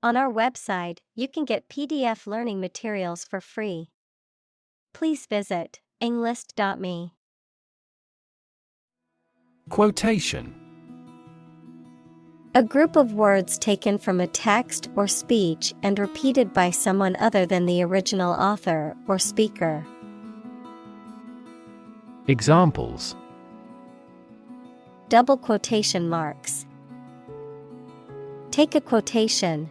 On our website, you can get PDF learning materials for free. Please visit englist.me. Quotation. A group of words taken from a text or speech and repeated by someone other than the original author or speaker. Examples. Double quotation marks. Take a quotation.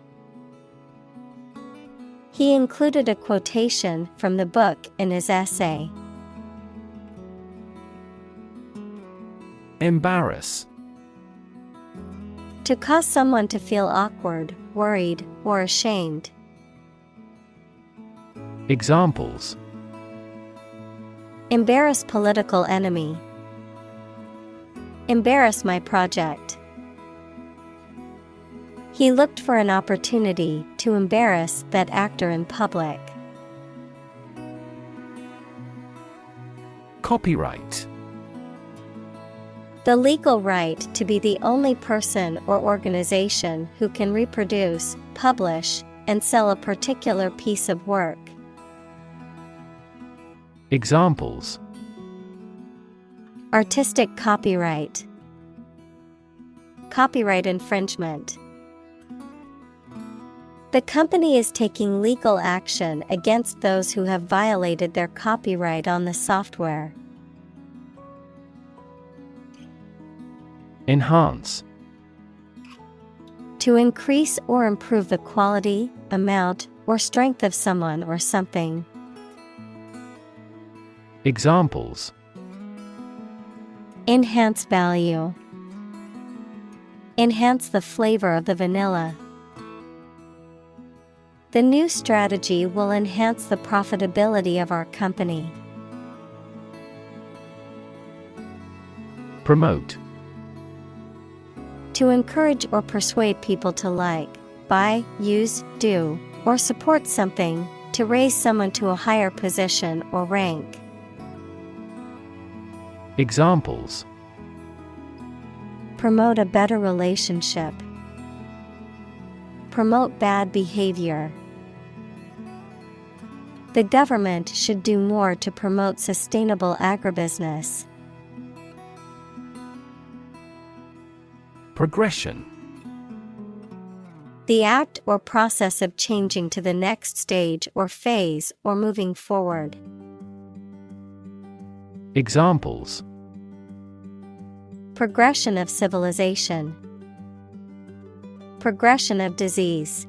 He included a quotation from the book in his essay. Embarrass. To cause someone to feel awkward, worried, or ashamed. Examples. Embarrass political enemy. Embarrass my project. He looked for an opportunity to embarrass that actor in public. Copyright. The legal right to be the only person or organization who can reproduce, publish, and sell a particular piece of work. Examples. Artistic copyright. Copyright infringement. The company is taking legal action against those who have violated their copyright on the software. Enhance. To increase or improve the quality, amount, or strength of someone or something. Examples. Enhance value. Enhance the flavor of the vanilla. The new strategy will enhance the profitability of our company. Promote. To encourage or persuade people to like, buy, use, do, or support something, to raise someone to a higher position or rank. Examples. Promote a better relationship. Promote bad behavior. The government should do more to promote sustainable agribusiness. Progression. The act or process of changing to the next stage or phase or moving forward. Examples. Progression of civilization. Progression of disease.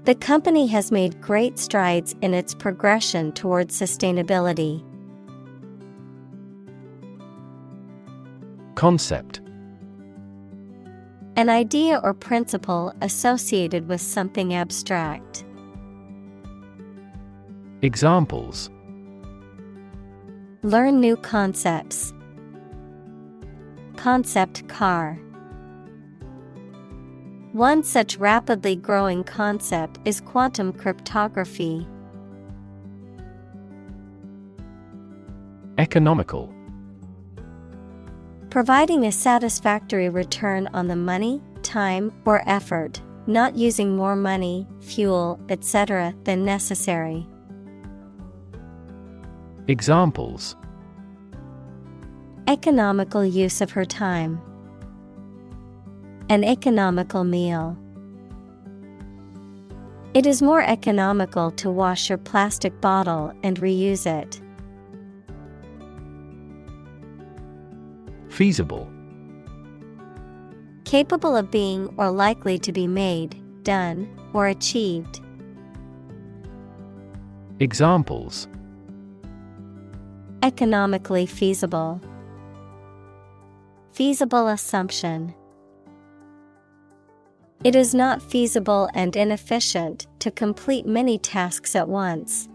The company has made great strides in its progression towards sustainability. Concept. An idea or principle associated with something abstract. Examples. Learn new concepts. Concept car. One such rapidly growing concept is quantum cryptography. Economical. Providing a satisfactory return on the money, time, or effort, not using more money, fuel, etc. than necessary. Examples. Economical use of her time. An economical meal. It is more economical to wash your plastic bottle and reuse it. Feasible. Capable of being or likely to be made, done, or achieved. Examples. Economically feasible. Feasible assumption. It is not feasible and inefficient to complete many tasks at once.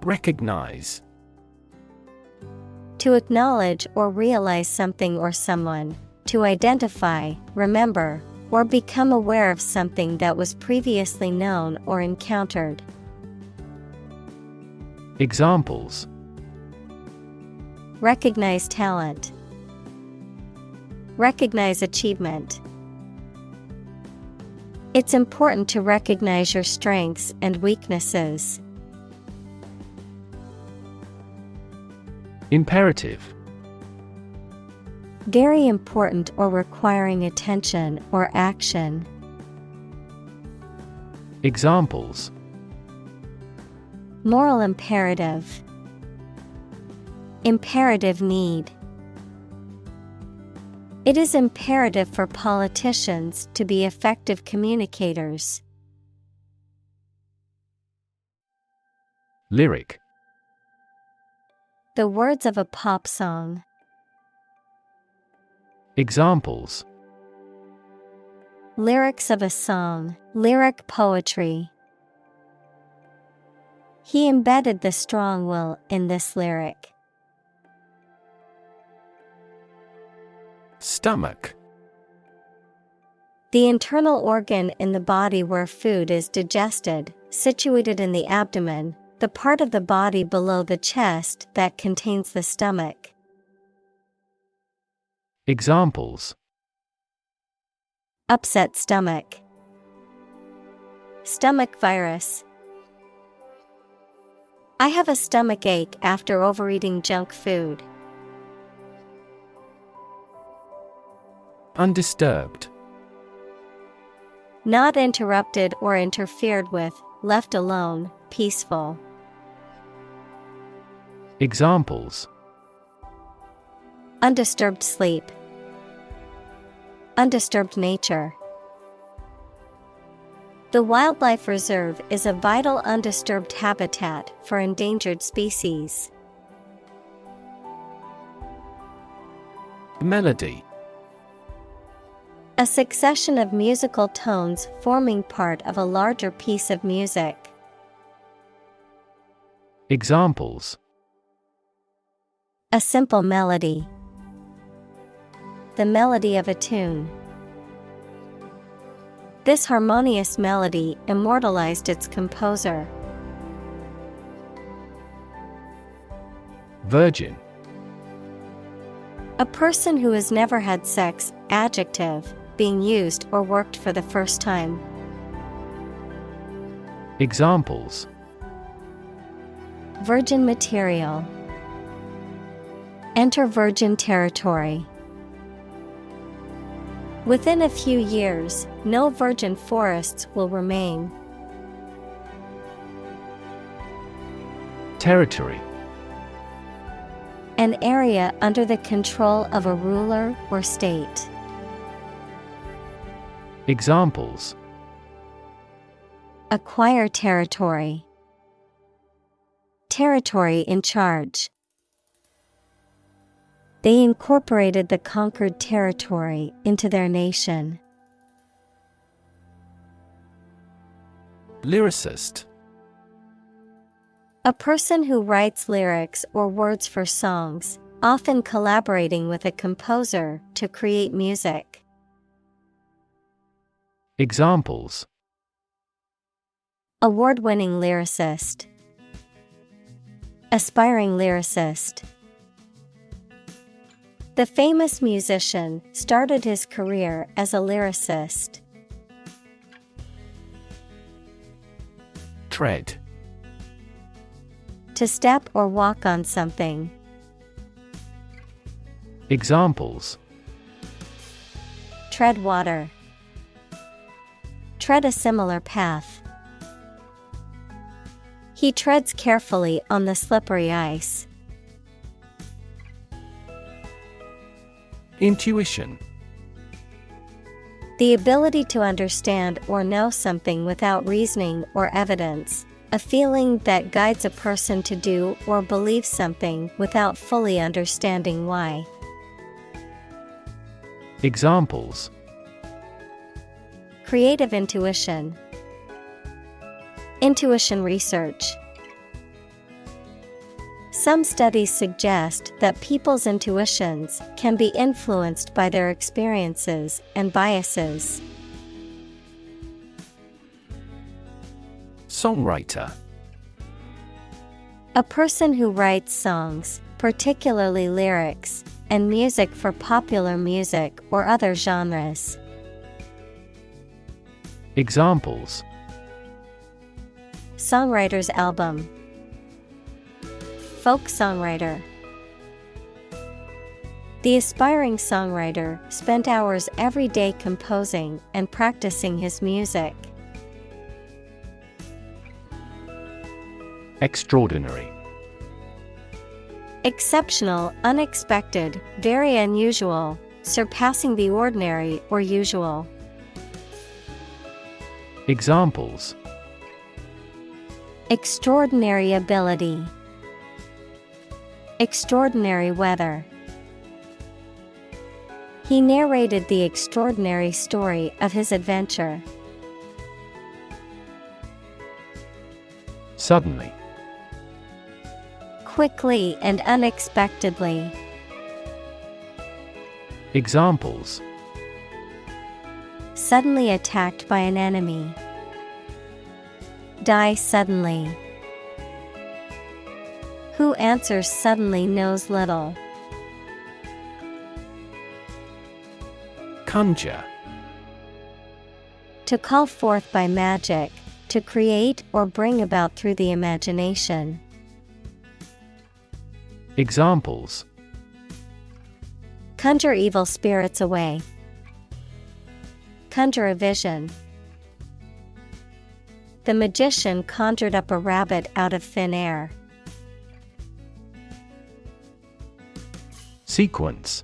Recognize. To acknowledge or realize something or someone, to identify, remember, or become aware of something that was previously known or encountered. Examples. Recognize talent. Recognize achievement. It's important to recognize your strengths and weaknesses. Imperative. Very important or requiring attention or action. Examples: Moral imperative. Imperative need. It is imperative for politicians to be effective communicators. Lyric. The words of a pop song. Examples: Lyrics of a song, lyric poetry. He embedded the strong will in this lyric. Stomach. The internal organ in the body where food is digested, situated in the abdomen, the part of the body below the chest that contains the stomach. Examples: Upset stomach. Stomach virus. I have a stomach ache after overeating junk food. Undisturbed. Not interrupted or interfered with, left alone, peaceful. Examples: Undisturbed sleep. Undisturbed nature. The wildlife reserve is a vital undisturbed habitat for endangered species. Melody. A succession of musical tones forming part of a larger piece of music. Examples: A simple melody. The melody of a tune. This harmonious melody immortalized its composer. Virgin. A person who has never had sex, adjective, being used or worked for the first time. Examples: Virgin material. Enter virgin territory. Within a few years, no virgin forests will remain. Territory. An area under the control of a ruler or state. Examples: Acquire territory. Territory in charge. They incorporated the conquered territory into their nation. Lyricist. A person who writes lyrics or words for songs, often collaborating with a composer to create music. Examples: Award-winning lyricist. Aspiring lyricist. The famous musician started his career as a lyricist. Tread. To step or walk on something. Examples: Tread water. Tread a similar path. He treads carefully on the slippery ice. Intuition. The ability to understand or know something without reasoning or evidence. A feeling that guides a person to do or believe something without fully understanding why. Examples: Creative intuition. Intuition research. Some studies suggest that people's intuitions can be influenced by their experiences and biases. Songwriter. A person who writes songs, particularly lyrics, and music for popular music or other genres. Examples: Songwriter's album. Folk songwriter. The aspiring songwriter spent hours every day composing and practicing his music. Extraordinary. Exceptional, unexpected, very unusual, surpassing the ordinary or usual. Examples: Extraordinary ability. Extraordinary weather. He narrated the extraordinary story of his adventure. Suddenly. Quickly and unexpectedly. Examples: Suddenly attacked by an enemy. Die suddenly. Who answers suddenly knows little. Conjure. To call forth by magic, to create or bring about through the imagination. Examples: Conjure evil spirits away. Conjure a vision. The magician conjured up a rabbit out of thin air. Sequence.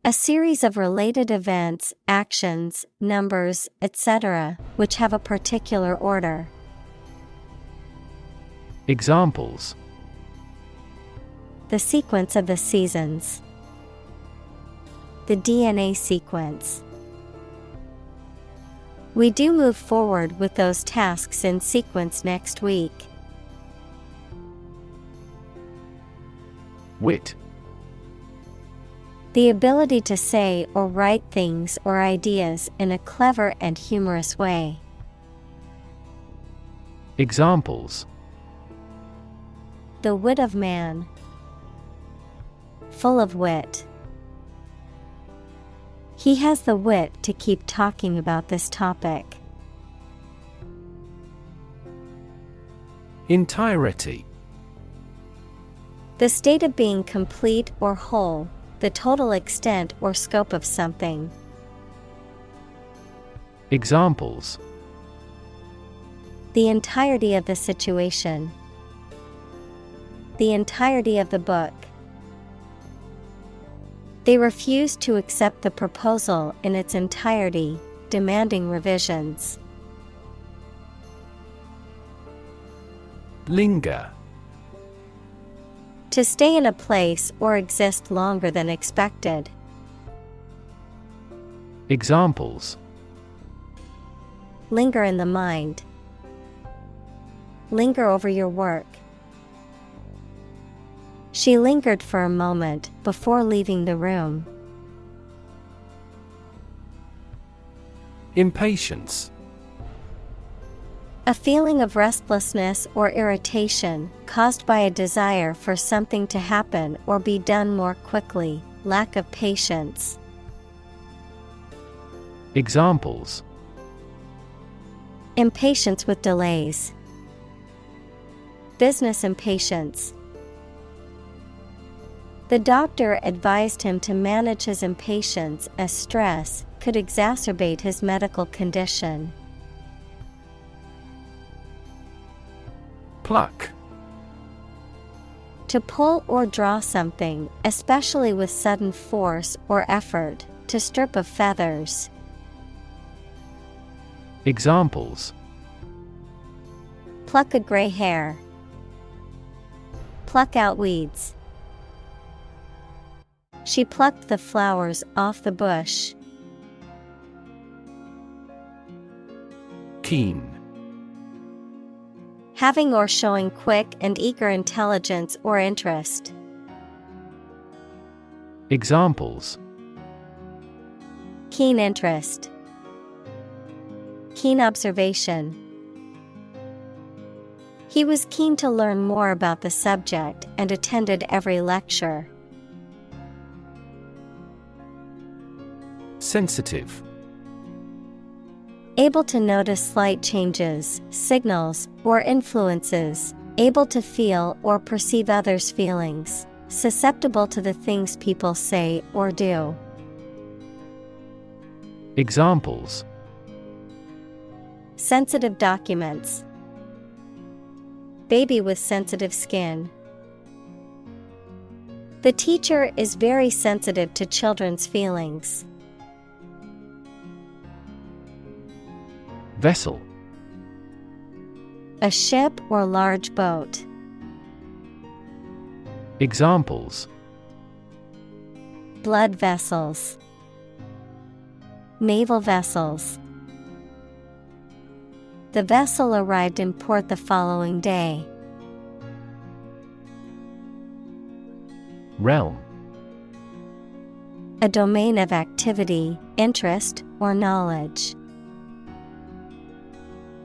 A series of related events, actions, numbers, etc., which have a particular order. Examples: The sequence of the seasons. The DNA sequence. We do move forward with those tasks in sequence next week. Wit. The ability to say or write things or ideas in a clever and humorous way. Examples: The wit of man. Full of wit. He has the wit to keep talking about this topic. Entirety. The state of being complete or whole, the total extent or scope of something. Examples: The entirety of the situation. The entirety of the book. They refused to accept the proposal in its entirety, demanding revisions. Linger. To stay in a place or exist longer than expected. Examples: Linger in the mind. Linger over your work. She lingered for a moment before leaving the room. Impatience. A feeling of restlessness or irritation caused by a desire for something to happen or be done more quickly, lack of patience. Examples: Impatience with delays. Business impatience. The doctor advised him to manage his impatience as stress could exacerbate his medical condition. Pluck. To pull or draw something, especially with sudden force or effort, to strip of feathers. Examples: Pluck a gray hair. Pluck out weeds. She plucked the flowers off the bush. Keen. Having or showing quick and eager intelligence or interest. Examples: Keen interest. Keen observation. He was keen to learn more about the subject and attended every lecture. Sensitive. Able to notice slight changes, signals, or influences. Able to feel or perceive others' feelings. Susceptible to the things people say or do. Examples: sensitive documents. Baby with sensitive skin. The teacher is very sensitive to children's feelings. Vessel. A ship or large boat. Examples: blood vessels. Naval vessels. The vessel arrived in port the following day. Realm. A domain of activity, interest, or knowledge.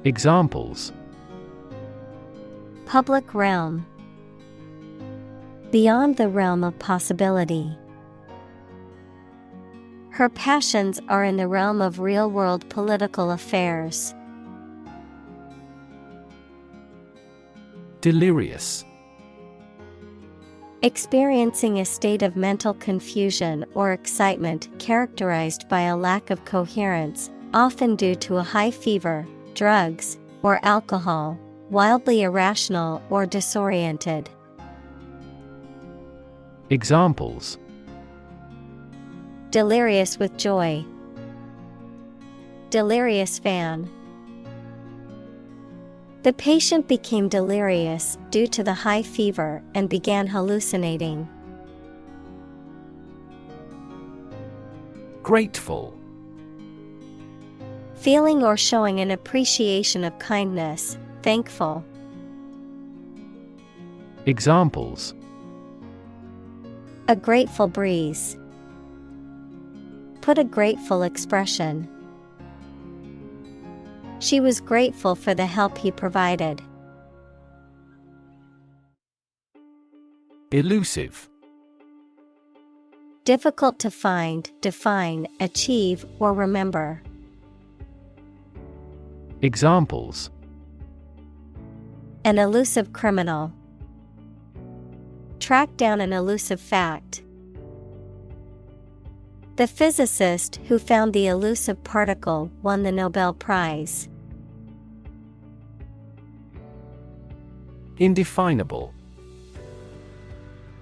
Examples: public realm. Beyond the realm of possibility. Her passions are in the realm of real-world political affairs. Delirious. Experiencing a state of mental confusion or excitement characterized by a lack of coherence, often due to a high fever, drugs, or alcohol, wildly irrational or disoriented. Examples: delirious with joy. Delirious fan. The patient became delirious due to the high fever and began hallucinating. Grateful. Feeling or showing an appreciation of kindness, thankful. Examples: a grateful breeze. Put a grateful expression. She was grateful for the help he provided. Elusive. Difficult to find, define, achieve, or remember. Examples: an elusive criminal. Track down an elusive fact. The physicist who found the elusive particle won the Nobel Prize. Indefinable.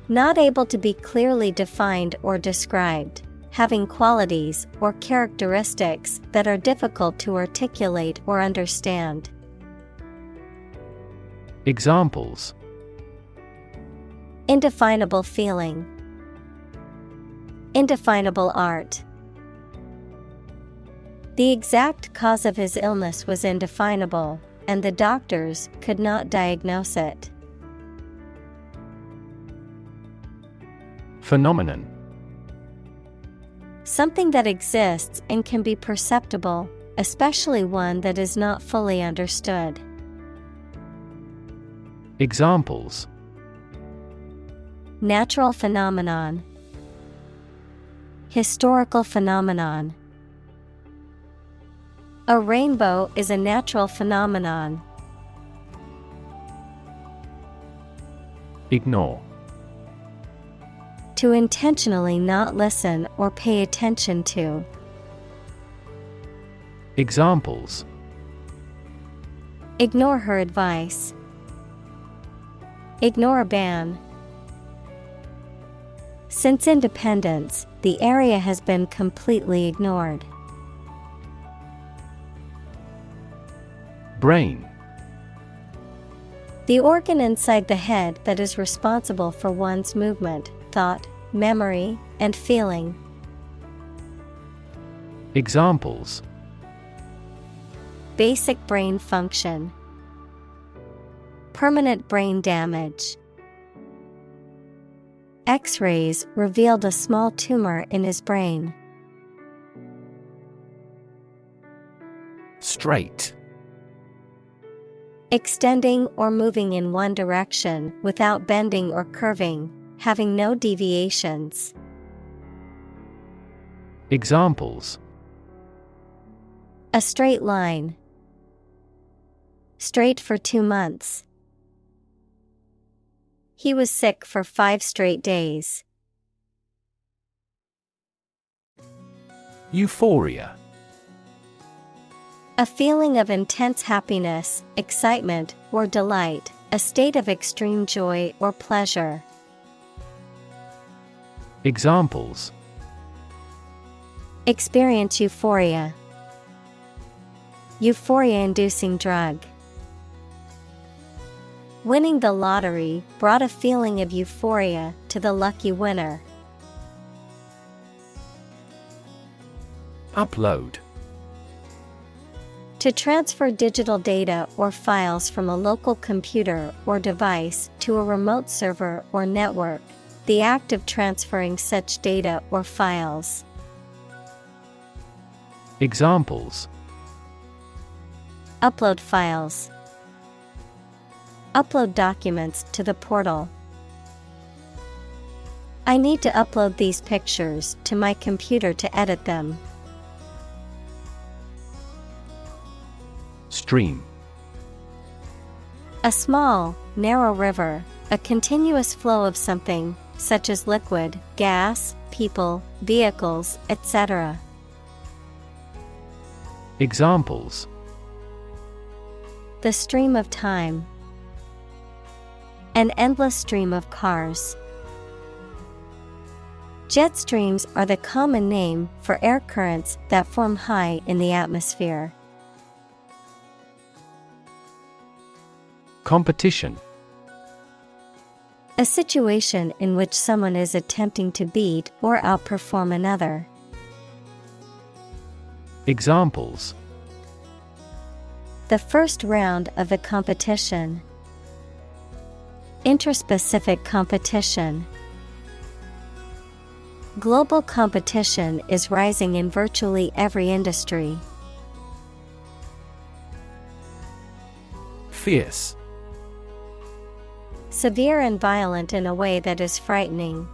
Not able to be clearly defined or described, having qualities or characteristics that are difficult to articulate or understand. Examples: indefinable feeling. Indefinable art. The exact cause of his illness was indefinable, and the doctors could not diagnose it. Phenomenon. Something that exists and can be perceptible, especially one that is not fully understood. Examples: natural phenomenon. Historical phenomenon. A rainbow is a natural phenomenon. Ignore. To intentionally not listen or pay attention to. Examples: ignore her advice. Ignore a ban. Since independence, the area has been completely ignored. Brain. The organ inside the head that is responsible for one's movement, thought, memory, and feeling. Examples: basic brain function. Permanent brain damage. X-rays revealed a small tumor in his brain. Straight. Extending or moving in one direction without bending or curving, having no deviations. Examples: A straight line. Straight for 2 months. He was sick for 5 straight days. Euphoria. A feeling of intense happiness, excitement, or delight, a state of extreme joy or pleasure. Examples: Experience euphoria. Euphoria-inducing drug. Winning the lottery brought a feeling of euphoria to the lucky winner. Upload. To transfer digital data or files from a local computer or device to a remote server or network, the act of transferring such data or files. Examples: Upload files. Upload documents to the portal. I need to upload these pictures to my computer to edit them. Stream. A small, narrow river, a continuous flow of something, such as liquid, gas, people, vehicles, etc. Examples: The stream of time. An endless stream of cars. Jet streams are the common name for air currents that form high in the atmosphere. Competition. A situation in which someone is attempting to beat or outperform another. Examples: The first round of the competition. Interspecific competition. Global competition is rising in virtually every industry. Fierce. Severe and violent in a way that is frightening.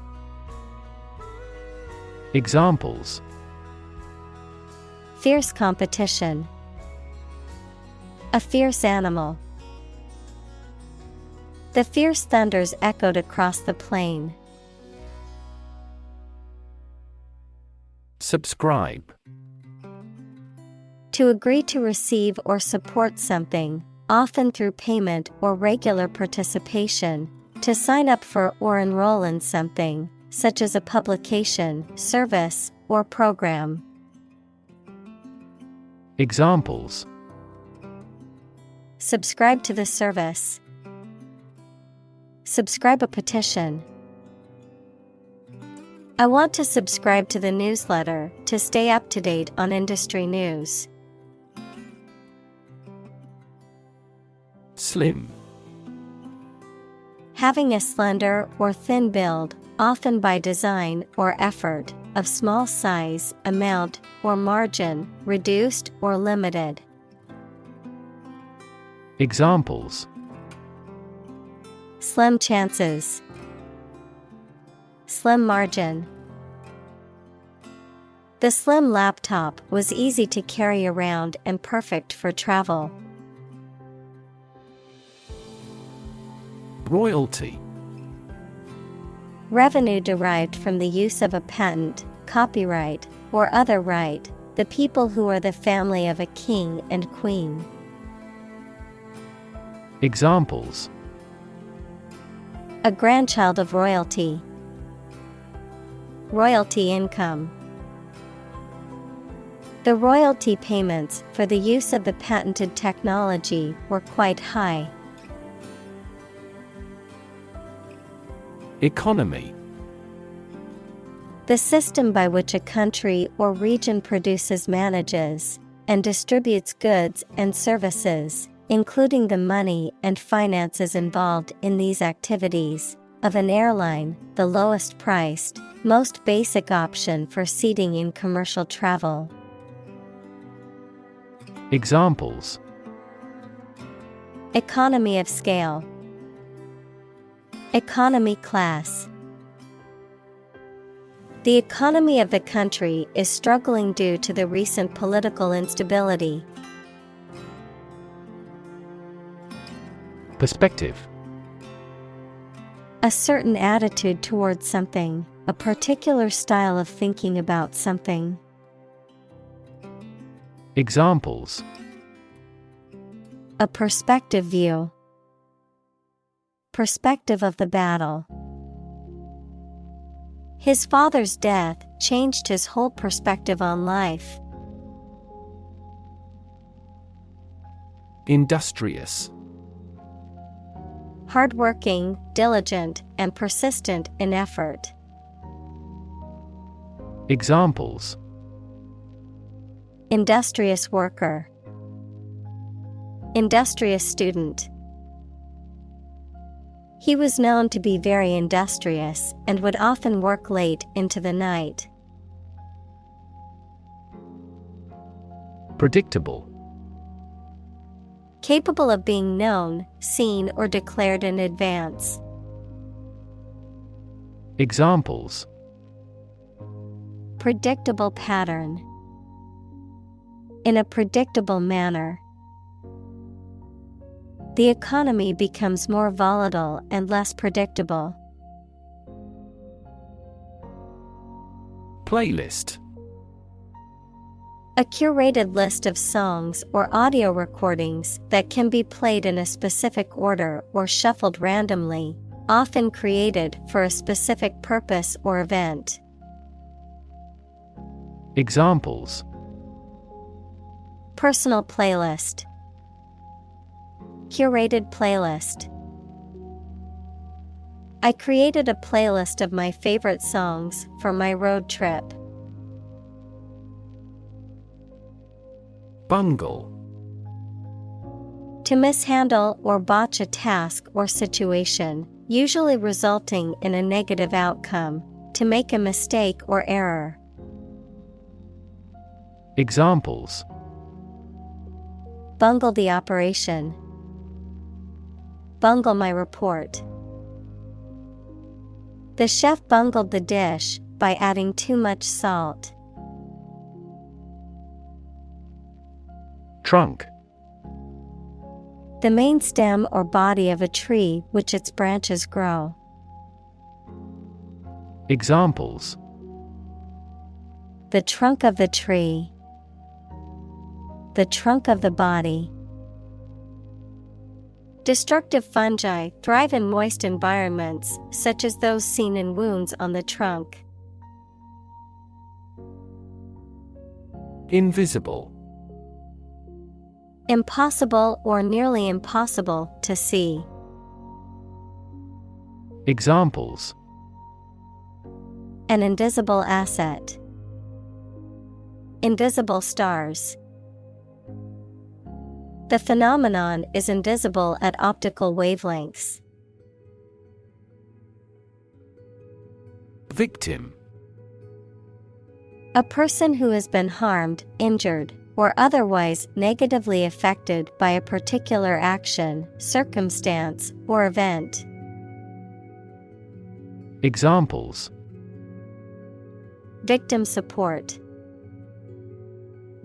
Examples: Fierce competition. A fierce animal. The fierce thunders echoed across the plain. Subscribe. To agree to receive or support something, often through payment or regular participation, to sign up for or enroll in something, such as a publication, service, or program. Examples: Subscribe to the service. Subscribe a petition. I want to subscribe to the newsletter to stay up to date on industry news. Slim. Having a slender or thin build, often by design or effort, of small size, amount, or margin, reduced or limited. Examples: Slim chances. Slim margin. The slim laptop was easy to carry around and perfect for travel. Royalty. Revenue derived from the use of a patent, copyright, or other right, the people who are the family of a king and queen. Examples: A grandchild of royalty. Royalty income. The royalty payments for the use of the patented technology were quite high. Economy. The system by which a country or region produces, manages, and distributes goods and services, including the money and finances involved in these activities, of an airline, the lowest priced, most basic option for seating in commercial travel. Examples: Economy of scale. Economy class. The economy of the country is struggling due to the recent political instability. Perspective. A certain attitude towards something, a particular style of thinking about something. Examples. A perspective view. Perspective of the battle. His father's death changed his whole perspective on life. Industrious. Hardworking, diligent, and persistent in effort. Examples. Industrious worker. Industrious student. He was known to be very industrious and would often work late into the night. Predictable. Capable of being known, seen, or declared in advance. Examples. Predictable pattern. In a predictable manner. The economy becomes more volatile and less predictable. Playlist. A curated list of songs or audio recordings that can be played in a specific order or shuffled randomly, often created for a specific purpose or event. Examples. Personal playlist. Curated playlist. I created a playlist of my favorite songs for my road trip. Bungle. To mishandle or botch a task or situation, usually resulting in a negative outcome. To make a mistake or error. Examples. Bungle the operation. Bungle my report. The chef bungled the dish by adding too much salt. Trunk. The main stem or body of a tree which its branches grow. Examples. The trunk of the tree. The trunk of the body. Destructive fungi thrive in moist environments, such as those seen in wounds on the trunk. Invisible. Impossible or nearly impossible to see. Examples. An invisible asset. Invisible stars. The phenomenon is invisible at optical wavelengths. Victim. A person who has been harmed, injured, or otherwise negatively affected by a particular action, circumstance, or event. Examples. Victim support.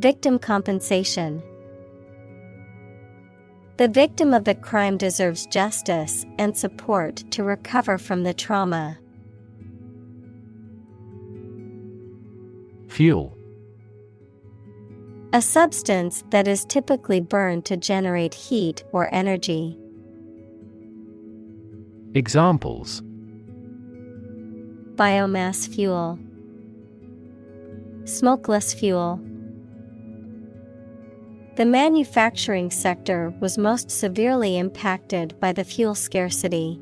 Victim compensation. The victim of the crime deserves justice and support to recover from the trauma. Fuel. A substance that is typically burned to generate heat or energy. Examples. Biomass fuel. Smokeless fuel. The manufacturing sector was most severely impacted by the fuel scarcity.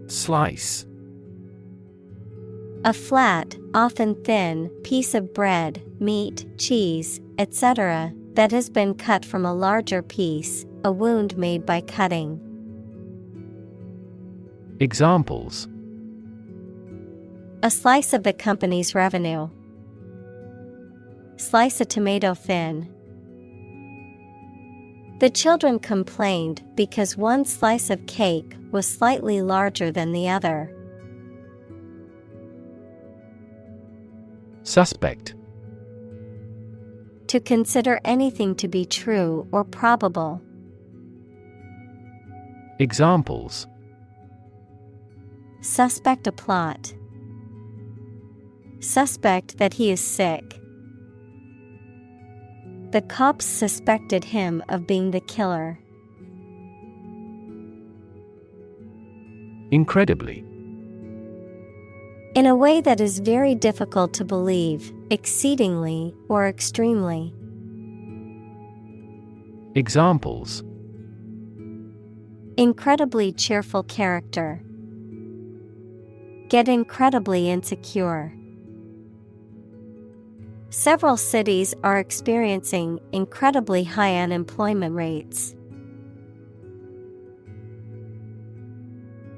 Slice. A flat, often thin, piece of bread, meat, cheese, etc., that has been cut from a larger piece, a wound made by cutting. Examples. A slice of the company's revenue. Slice a tomato thin. The children complained because one slice of cake was slightly larger than the other. Suspect. To consider anything to be true or probable. Examples. Suspect a plot. Suspect that he is sick. The cops suspected him of being the killer. Incredibly. In a way that is very difficult to believe, exceedingly, or extremely. Examples. Incredibly cheerful character. Get incredibly insecure. Several cities are experiencing incredibly high unemployment rates.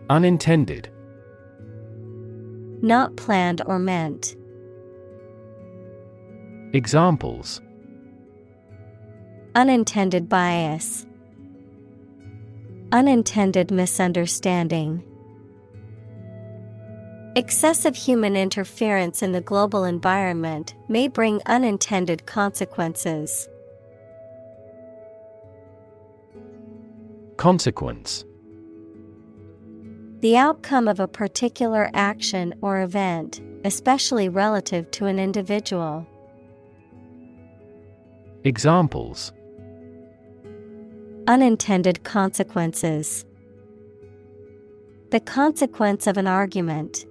Unintended. Not planned or meant. Examples. Unintended bias. Unintended misunderstanding. Excessive human interference in the global environment may bring unintended consequences. Consequence. The outcome of a particular action or event, especially relative to an individual. Examples. Unintended consequences. The consequence of an argument.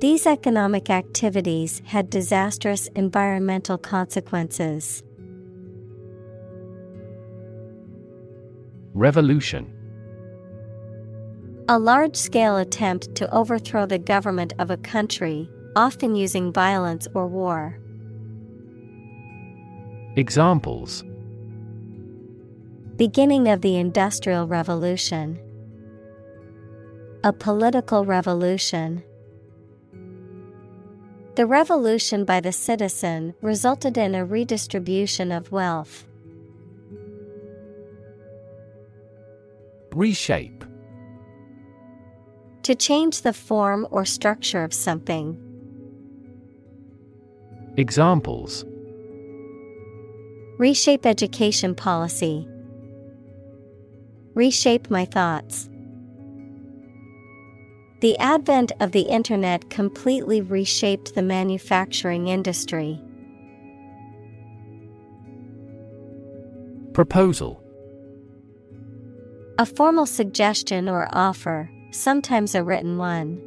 These economic activities had disastrous environmental consequences. Revolution. A large-scale attempt to overthrow the government of a country, often using violence or war. Examples. Beginning of the Industrial Revolution. A political revolution. The revolution by the citizen resulted in a redistribution of wealth. Reshape. To change the form or structure of something. Examples. Reshape education policy. Reshape my thoughts. The advent of the Internet completely reshaped the manufacturing industry. Proposal. A formal suggestion or offer, sometimes a written one.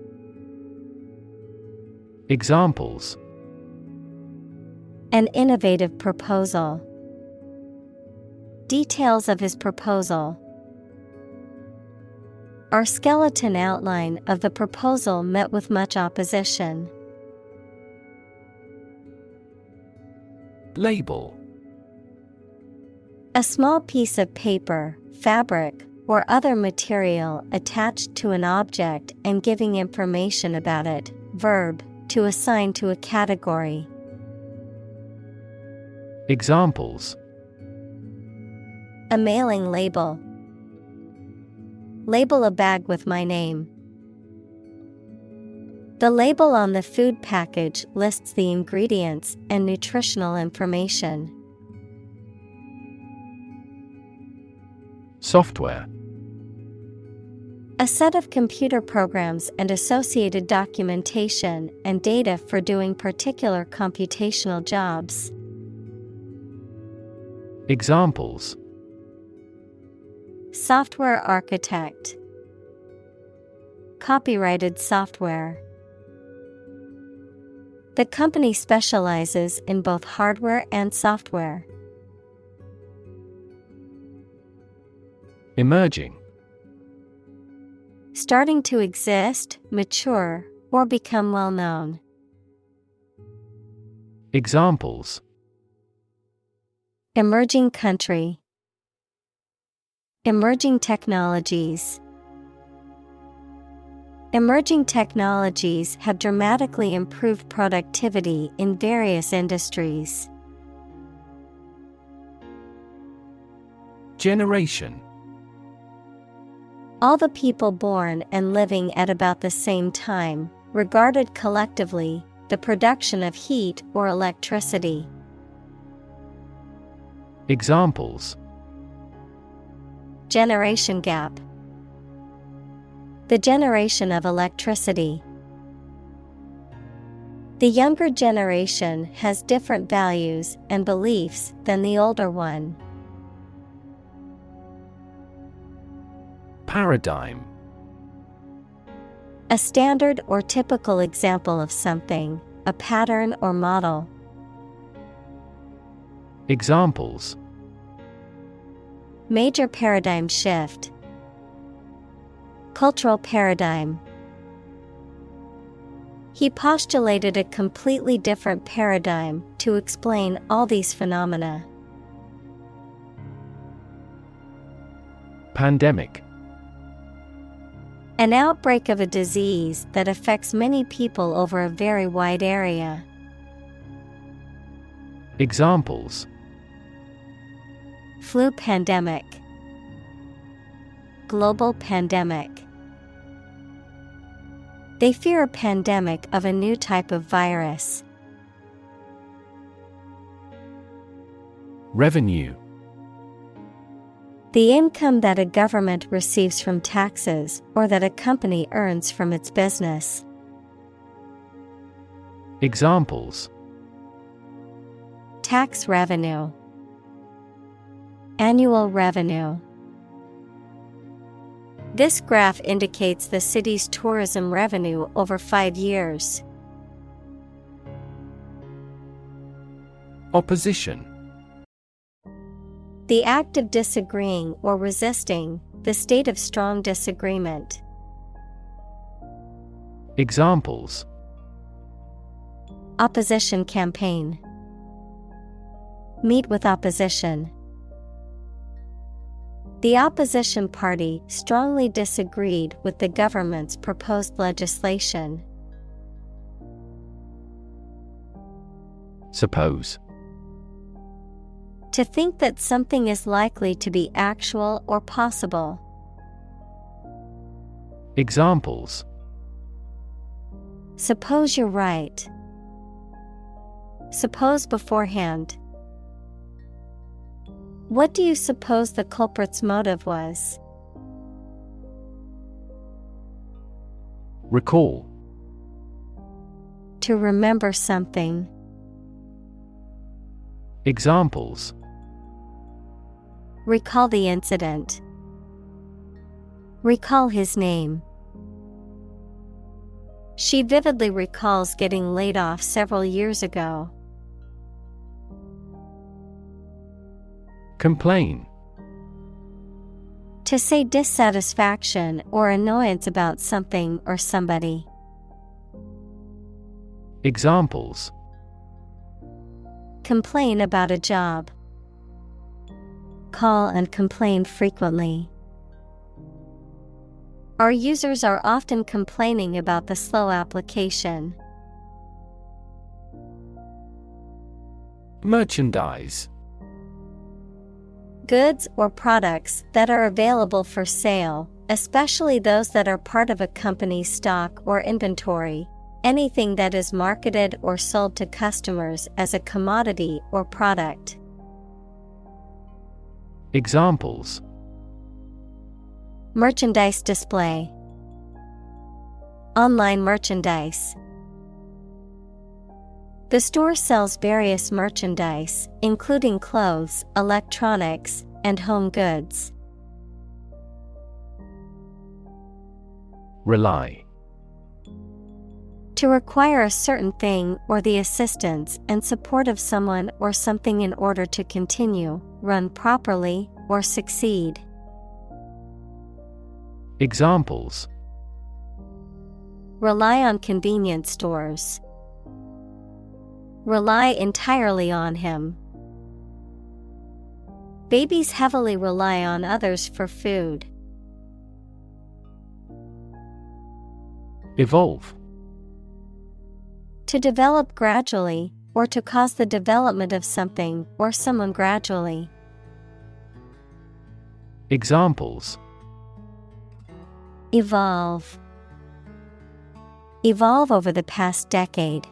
Examples. An innovative proposal. Details of his proposal. Our skeleton outline of the proposal met with much opposition. Label. A small piece of paper, fabric, or other material attached to an object and giving information about it. Verb, to assign to a category. Examples. A mailing label. Label a bag with my name. The label on the food package lists the ingredients and nutritional information. Software. A set of computer programs and associated documentation and data for doing particular computational jobs. Examples. Software architect. Copyrighted software. The company specializes in both hardware and software. Emerging. Starting to exist, mature, or become well known. Examples. Emerging country. Emerging technologies. Emerging technologies have dramatically improved productivity in various industries. Generation. All the people born and living at about the same time, regarded collectively, the production of heat or electricity. Examples: Generation gap. The generation of electricity. The younger generation has different values and beliefs than the older one. Paradigm. A standard or typical example of something, a pattern or model. Examples: Major paradigm shift. Cultural paradigm. He postulated a completely different paradigm to explain all these phenomena. Pandemic. An outbreak of a disease that affects many people over a very wide area. Examples: Flu pandemic. Global pandemic. They fear a pandemic of a new type of virus. Revenue. The income that a government receives from taxes or that a company earns from its business. Examples: Tax revenue. Annual revenue. This graph indicates the city's tourism revenue over 5 years. Opposition. The act of disagreeing or resisting, the state of strong disagreement. Examples: Opposition campaign. Meet with opposition. The opposition party strongly disagreed with the government's proposed legislation. Suppose. To think that something is likely to be actual or possible. Examples: Suppose you're right. Suppose beforehand. What do you suppose the culprit's motive was? Recall. To remember something. Examples: Recall the incident. Recall his name. She vividly recalls getting laid off several years ago. Complain. To say dissatisfaction or annoyance about something or somebody. Examples: Complain about a job. Call and complain frequently. Our users are often complaining about the slow application. Merchandise. Goods or products that are available for sale, especially those that are part of a company's stock or inventory. Anything that is marketed or sold to customers as a commodity or product. Examples: Merchandise display. Online merchandise. The store sells various merchandise, including clothes, electronics, and home goods. Rely. To require a certain thing or the assistance and support of someone or something in order to continue, run properly, or succeed. Examples: Rely on convenience stores. Rely entirely on him. Babies heavily rely on others for food. Evolve. To develop gradually, or to cause the development of something or someone gradually. Examples: Evolve. Evolve over the past decade.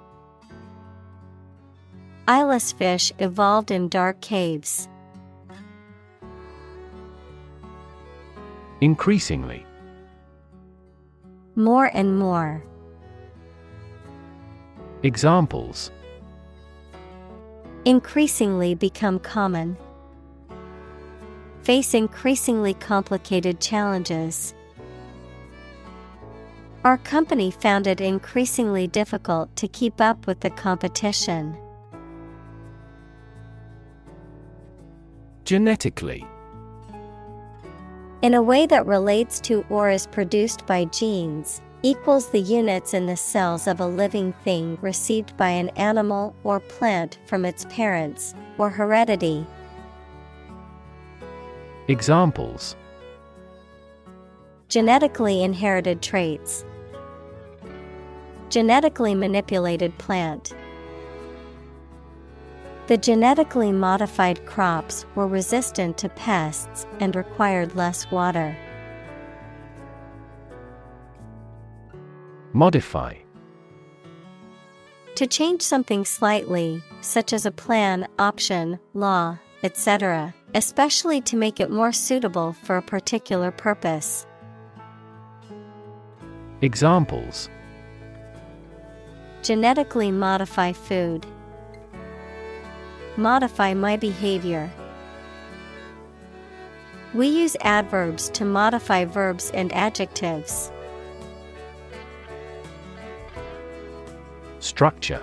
Eyeless fish evolved in dark caves. Increasingly. More and more. Examples. Increasingly become common. Face increasingly complicated challenges. Our company found it increasingly difficult to keep up with the competition. Genetically. In a way that relates to or is produced by genes, equals the units in the cells of a living thing received by an animal or plant from its parents, or heredity. Examples. Genetically inherited traits. Genetically manipulated plant. The genetically modified crops were resistant to pests and required less water. Modify. To change something slightly, such as a plan, option, law, etc., especially to make it more suitable for a particular purpose. Examples. Genetically modify food. Modify my behavior. We use adverbs to modify verbs and adjectives. Structure.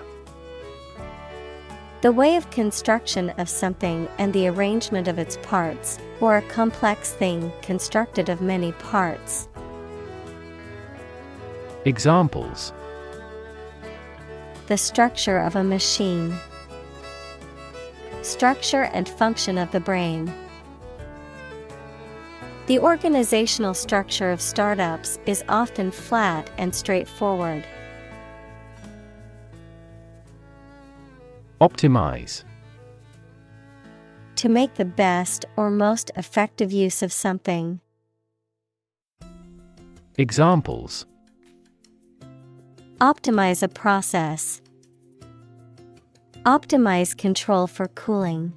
The way of construction of something and the arrangement of its parts, or a complex thing constructed of many parts. Examples. The structure of a machine. Structure and function of the brain. The organizational structure of startups is often flat and straightforward. Optimize. To make the best or most effective use of something. Examples. Optimize a process. Optimize control for cooling.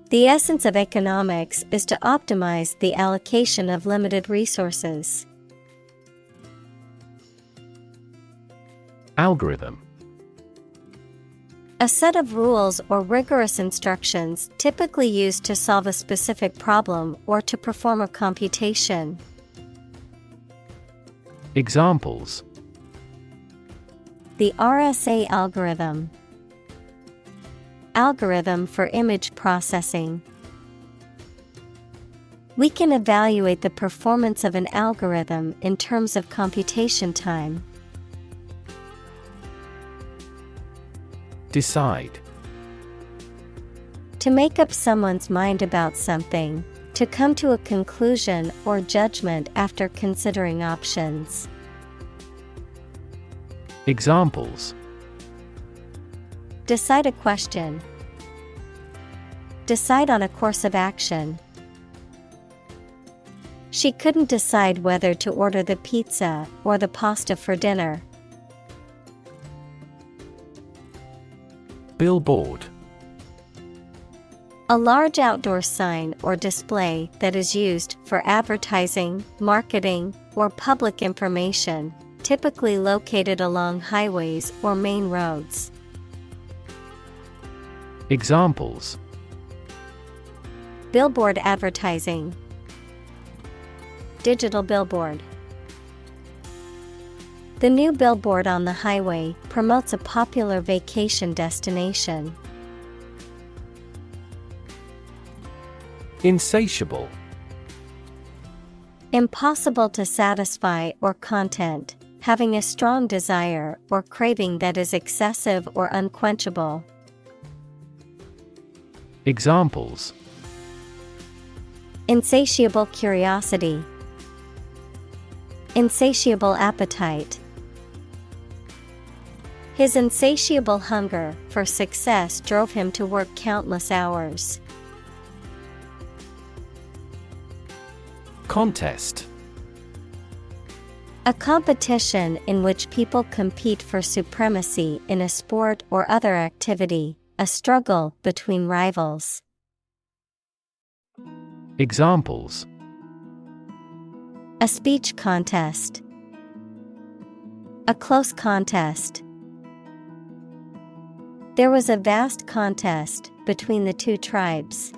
The essence of economics is to optimize the allocation of limited resources. Algorithm. A set of rules or rigorous instructions typically used to solve a specific problem or to perform a computation. Examples. The RSA algorithm. Algorithm for image processing. We can evaluate the performance of an algorithm in terms of computation time. Decide. To make up someone's mind about something, to come to a conclusion or judgment after considering options. Examples. Decide a question. Decide on a course of action. She couldn't decide whether to order the pizza or the pasta for dinner. Billboard. A large outdoor sign or display that is used for advertising, marketing, or public information, typically located along highways or main roads. Examples. Billboard advertising. Digital billboard. The new billboard on the highway promotes a popular vacation destination. Insatiable. Impossible to satisfy or content, having a strong desire or craving that is excessive or unquenchable. Examples. Insatiable curiosity. Insatiable appetite. His insatiable hunger for success drove him to work countless hours. Contest. A competition in which people compete for supremacy in a sport or other activity, a struggle between rivals. Examples: A speech contest. A close contest. There was a vast contest between the two tribes.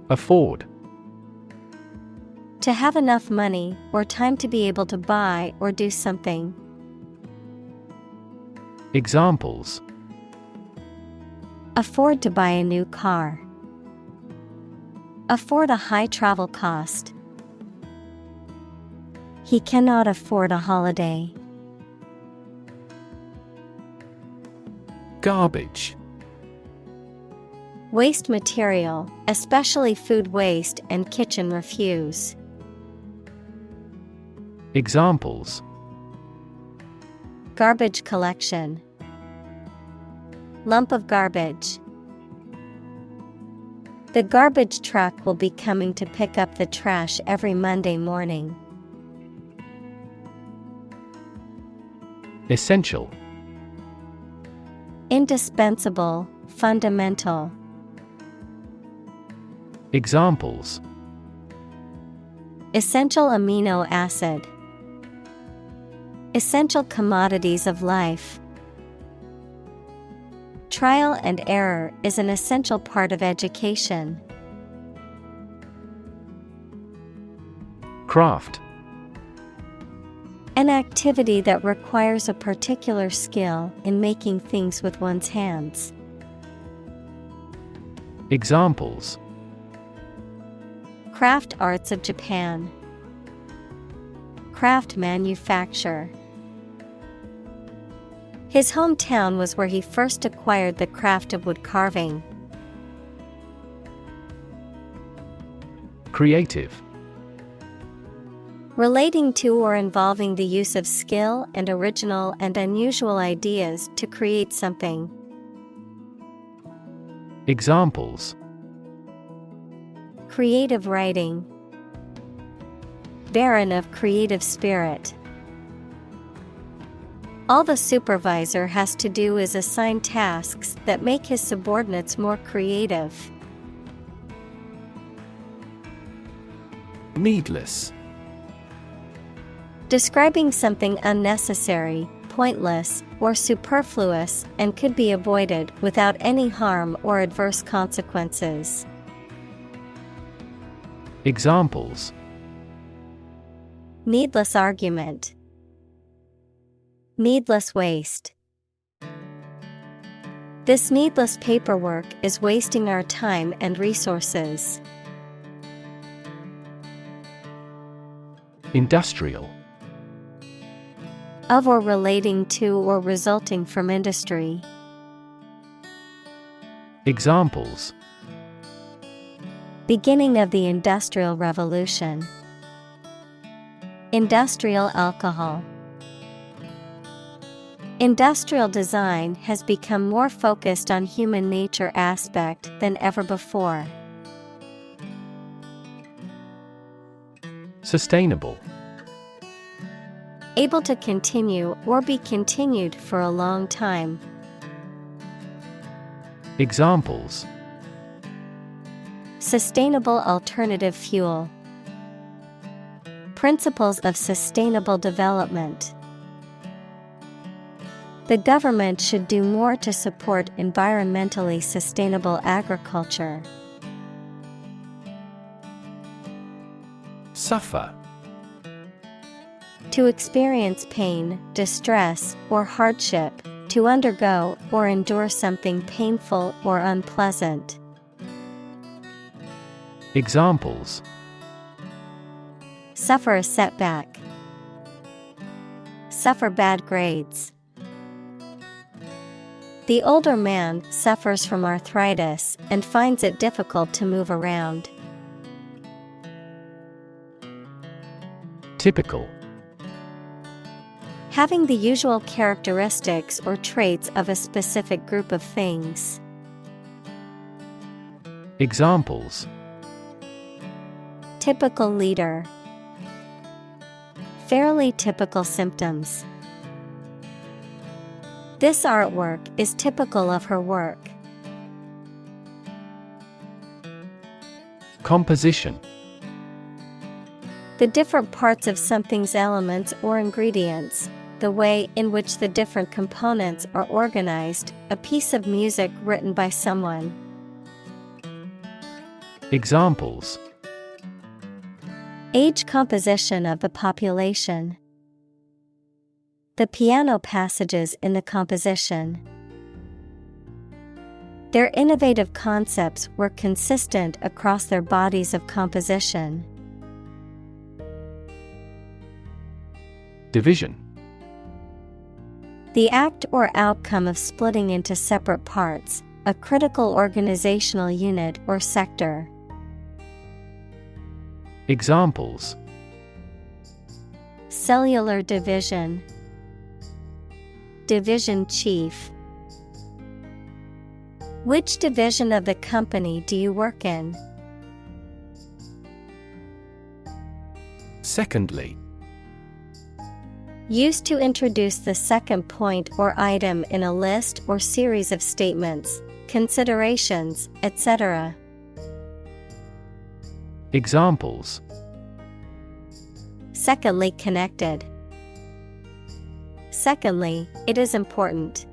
Afford. To have enough money or time to be able to buy or do something. Examples: Afford to buy a new car. Afford a high travel cost. He cannot afford a holiday. Garbage. Waste material, especially food waste and kitchen refuse. Examples: Garbage collection. Lump of garbage. The garbage truck will be coming to pick up the trash every Monday morning. Essential. Indispensable, fundamental. Examples: Essential amino acid. Essential commodities of life. Trial and error is an essential part of education. Craft. An activity that requires a particular skill in making things with one's hands. Examples: Craft arts of Japan. Craft manufacture. His hometown was where he first acquired the craft of wood carving. Creative. Relating to or involving the use of skill and original and unusual ideas to create something. Examples: Creative writing. Barren of creative spirit. All the supervisor has to do is assign tasks that make his subordinates more creative. Needless. Describing something unnecessary, pointless, or superfluous and could be avoided without any harm or adverse consequences. Examples: Needless argument. Needless waste. This needless paperwork is wasting our time and resources. Industrial. Of or relating to or resulting from industry. Examples: Beginning of the Industrial Revolution. Industrial alcohol. Industrial design has become more focused on human nature aspect than ever before. Sustainable. Able to continue or be continued for a long time. Examples: Sustainable alternative fuel. Principles of sustainable development. The government should do more to support environmentally sustainable agriculture. Suffer. To experience pain, distress, or hardship, to undergo or endure something painful or unpleasant. Examples: Suffer a setback. Suffer bad grades. The older man suffers from arthritis and finds it difficult to move around. Typical. Having the usual characteristics or traits of a specific group of things. Typical leader. Fairly typical symptoms. This artwork is typical of her work. Composition. The different parts of something's elements or ingredients, the way in which the different components are organized, a piece of music written by someone. Examples. Age composition of the population. The piano passages in the composition. Their innovative concepts were consistent across their bodies of composition. Division. The act or outcome of splitting into separate parts, a critical organizational unit or sector. Examples. Cellular division. Division chief. Which division of the company do you work in? Secondly. Used to introduce the second point or item in a list or series of statements, considerations, etc. Examples. Secondly connected. Secondly, it is important.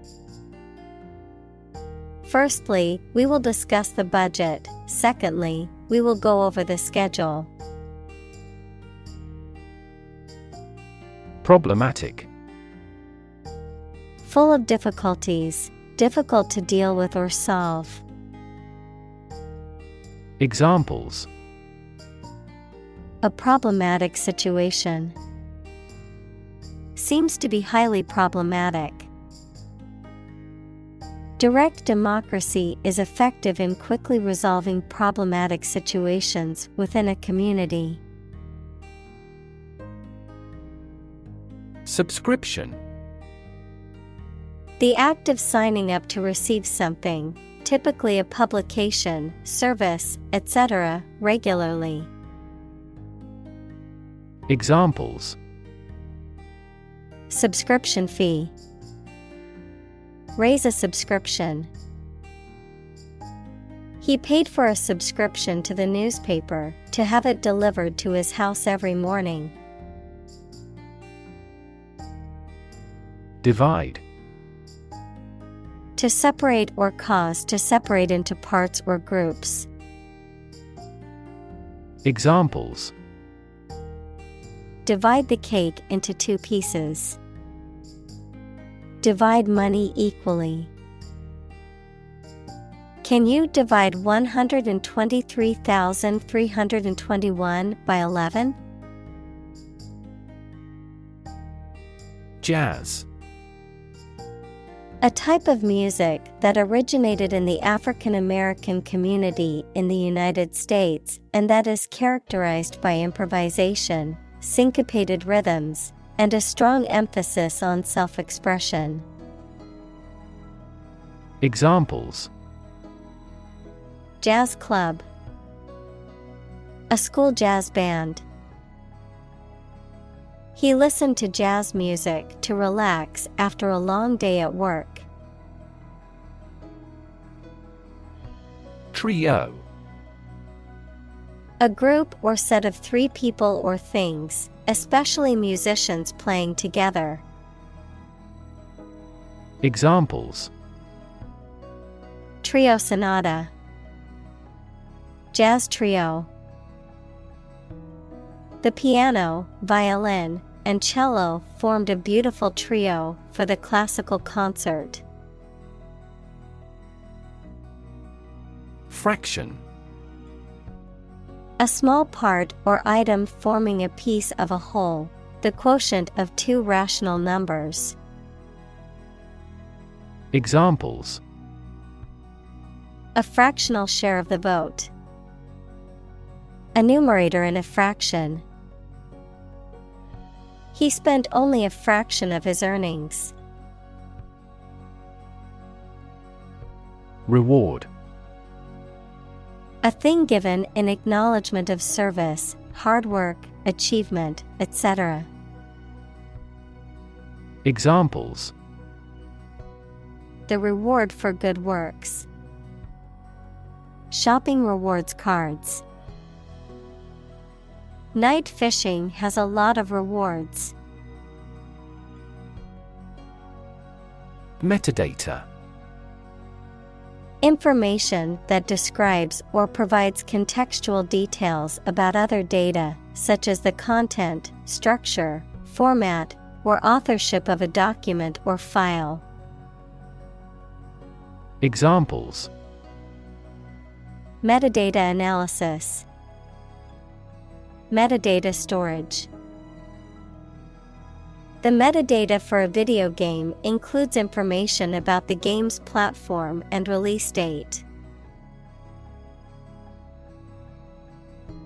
Firstly, we will discuss the budget. Secondly, we will go over the schedule. Problematic. Full of difficulties, difficult to deal with or solve. Examples. A problematic situation. Seems to be highly problematic. Direct democracy is effective in quickly resolving problematic situations within a community. Subscription. The act of signing up to receive something, typically a publication, service, etc., regularly. Examples. Subscription fee. Raise a subscription. He paid for a subscription to the newspaper to have it delivered to his house every morning. Divide. To separate or cause to separate into parts or groups. Examples. Divide the cake into 2 pieces. Divide money equally. Can you divide 123,321 by 11? Jazz. A type of music that originated in the African American community in the United States and that is characterized by improvisation, syncopated rhythms, and a strong emphasis on self-expression. Examples. Jazz club. A school jazz band. He listened to jazz music to relax after a long day at work. Trio. A group or set of 3 people or things, especially musicians playing together. Examples. Trio sonata. Jazz trio. The piano, violin, and cello formed a beautiful trio for the classical concert. Fraction. A small part or item forming a piece of a whole, the quotient of 2 rational numbers. Examples. A fractional share of the vote. A numerator in a fraction. He spent only a fraction of his earnings. Reward. A thing given in acknowledgement of service, hard work, achievement, etc. Examples: The reward for good works. Shopping rewards cards. Night fishing has a lot of rewards. Metadata. Information that describes or provides contextual details about other data, such as the content, structure, format, or authorship of a document or file. Examples: Metadata analysis. Metadata storage. The metadata for a video game includes information about the game's platform and release date.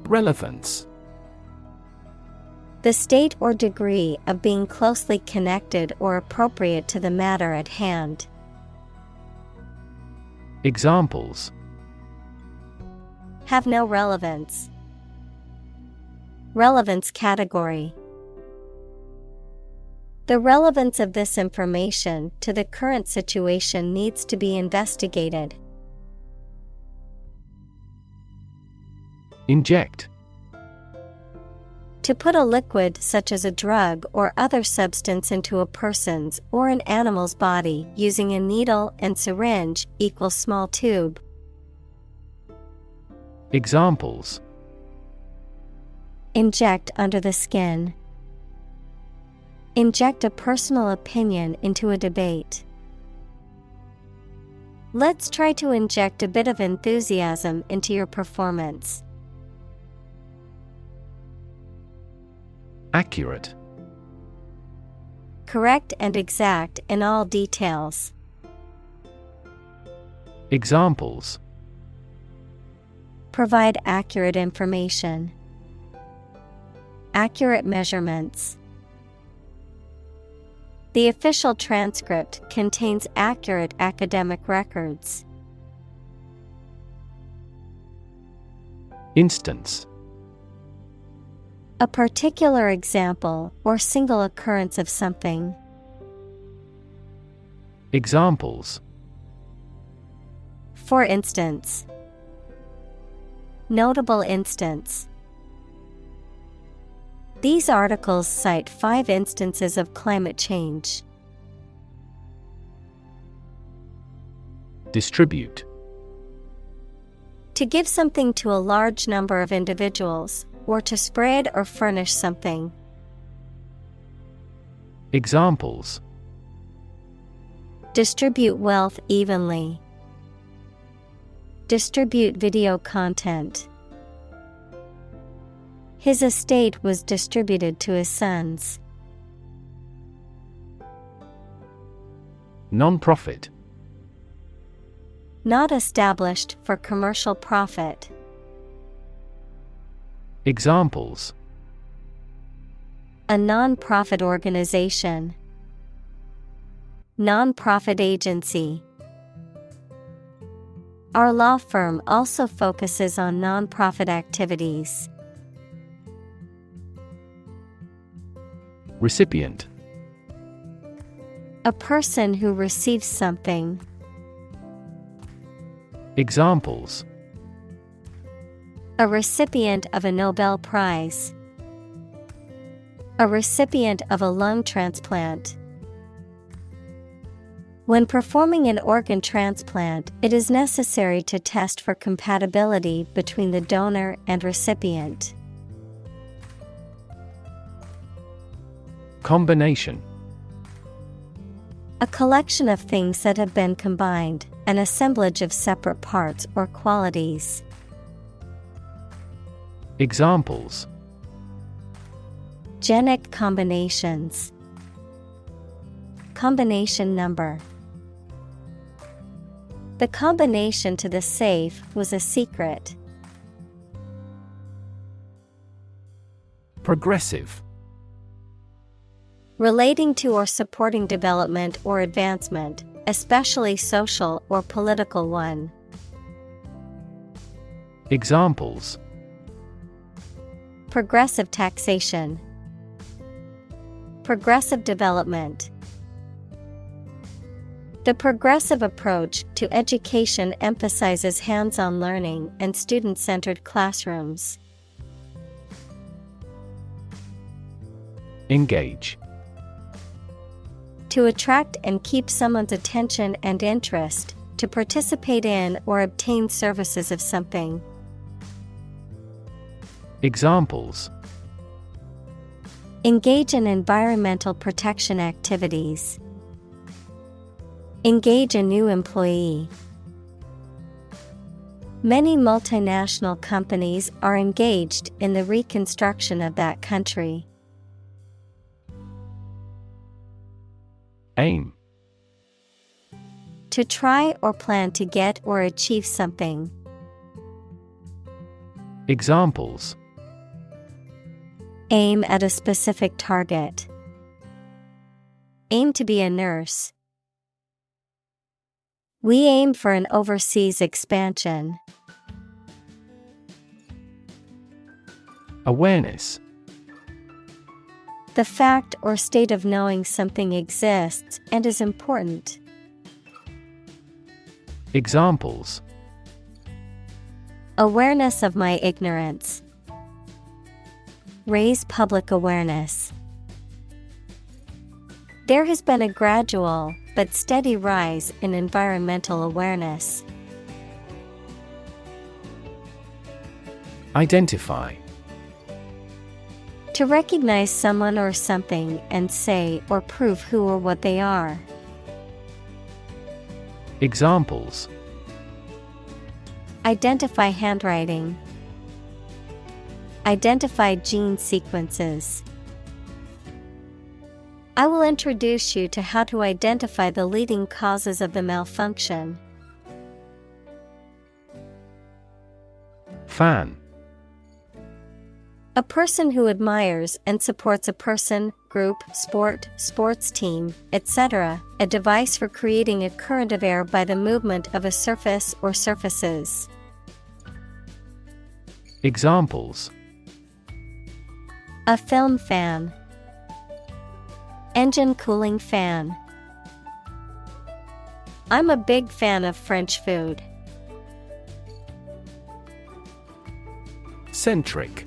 Relevance. The state or degree of being closely connected or appropriate to the matter at hand. Examples: Have no relevance. Relevance category. The relevance of this information to the current situation needs to be investigated. Inject. To put a liquid such as a drug or other substance into a person's or an animal's body using a needle and syringe equals small tube. Examples: Inject under the skin. Inject a personal opinion into a debate. Let's try to inject a bit of enthusiasm into your performance. Accurate. Correct and exact in all details. Examples: Provide accurate information. Accurate measurements. The official transcript contains accurate academic records. Instance. A particular example or single occurrence of something. Examples: For instance. Notable instance. These articles cite 5 instances of climate change. Distribute. To give something to a large number of individuals, or to spread or furnish something. Examples: Distribute wealth evenly. Distribute video content. His estate was distributed to his sons. Non-profit. Not established for commercial profit. Examples: A non-profit organization. Non-profit agency. Our law firm also focuses on non-profit activities. Recipient. A person who receives something. Examples: A recipient of a Nobel Prize. A recipient of a lung transplant. When performing an organ transplant, it is necessary to test for compatibility between the donor and recipient. Combination. A collection of things that have been combined, an assemblage of separate parts or qualities. Examples: Genic combinations. Combination number. The combination to the safe was a secret. Progressive. Relating to or supporting development or advancement, especially social or political one. Examples: progressive taxation, progressive development. The progressive approach to education emphasizes hands-on learning and student-centered classrooms. Engage. To attract and keep someone's attention and interest, to participate in or obtain services of something. Examples: engage in environmental protection activities. Engage a new employee. Many multinational companies are engaged in the reconstruction of that country. Aim. To try or plan to get or achieve something. Examples: aim at a specific target. Aim to be a nurse. We aim for an overseas expansion. Awareness. The fact or state of knowing something exists and is important. Examples: awareness of my ignorance. Raise public awareness. There has been a gradual but steady rise in environmental awareness. Identify. To recognize someone or something and say or prove who or what they are. Examples: identify handwriting. Identify gene sequences. I will introduce you to how to identify the leading causes of the malfunction. Fan. A person who admires and supports a person, group, sport, sports team, etc. A device for creating a current of air by the movement of a surface or surfaces. Examples: a film fan. Engine cooling fan. I'm a big fan of French food. Centric.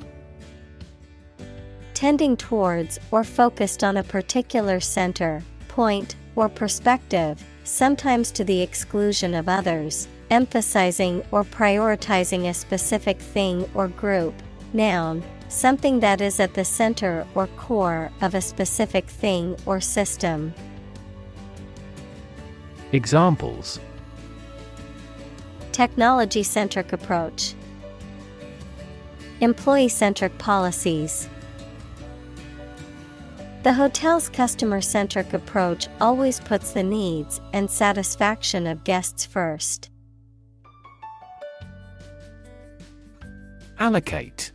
Tending towards or focused on a particular center, point, or perspective, sometimes to the exclusion of others, emphasizing or prioritizing a specific thing or group. Noun, something that is at the center or core of a specific thing or system. Examples: technology-centric approach. Employee-centric policies. The hotel's customer-centric approach always puts the needs and satisfaction of guests first. Allocate.